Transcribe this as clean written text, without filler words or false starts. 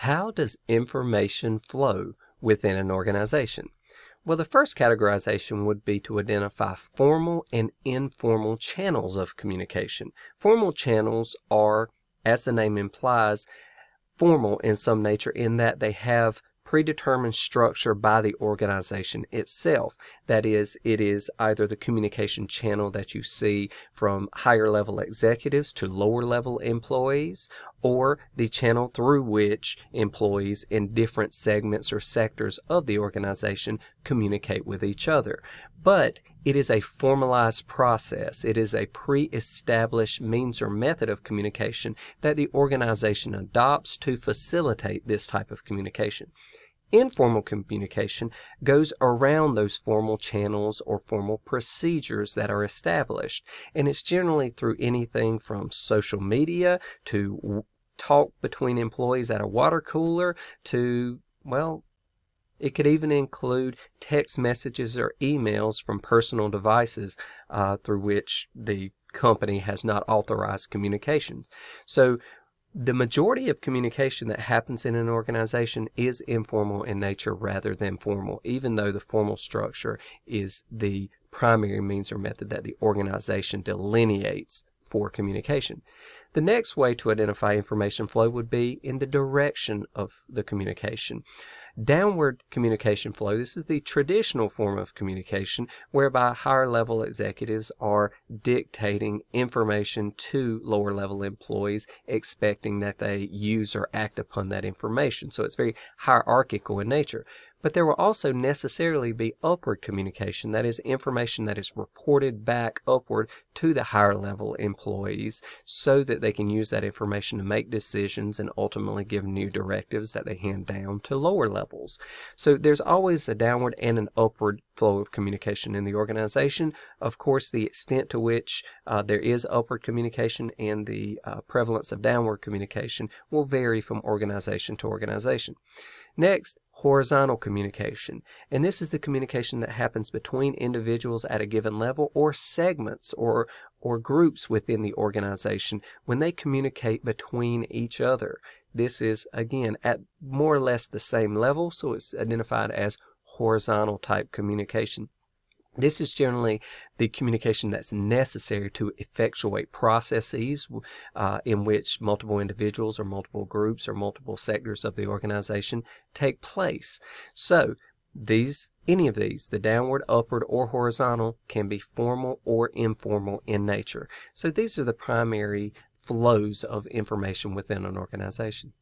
How does information flow within an organization? Well, the first categorization would be to identify formal and informal channels of communication. Formal channels are, as the name implies, formal in some nature in that they have predetermined structure by the organization itself. That is, it is either the communication channel that you see from higher level executives to lower level employees, or the channel through which employees in different segments or sectors of the organization communicate with each other. But it is a formalized process. It is a pre-established means or method of communication that the organization adopts to facilitate this type of communication. Informal communication goes around those formal channels or formal procedures that are established, and it's generally through anything from social media to talk between employees at a water cooler to, well, it could even include text messages or emails from personal devices through which the company has not authorized communications. So the majority of communication that happens in an organization is informal in nature rather than formal, even though the formal structure is the primary means or method that the organization delineates for communication. The next way to identify information flow would be in the direction of the communication. Downward communication flow, this is the traditional form of communication whereby higher level executives are dictating information to lower level employees, expecting that they use or act upon that information. So it's very hierarchical in nature. But there will also necessarily be upward communication, that is, information that is reported back upward to the higher level employees so that they can use that information to make decisions and ultimately give new directives that they hand down to lower levels. So there's always a downward and an upward flow of communication in the organization. Of course, the extent to which there is upward communication and the prevalence of downward communication will vary from organization to organization. Next, horizontal communication. And this is the communication that happens between individuals at a given level or segments or groups within the organization when they communicate between each other. This is, again, at more or less the same level, so it's identified as horizontal type communication. This is generally the communication that's necessary to effectuate processes in which multiple individuals or multiple groups or multiple sectors of the organization take place. So any of these, the downward, upward, or horizontal, can be formal or informal in nature. So these are the primary flows of information within an organization.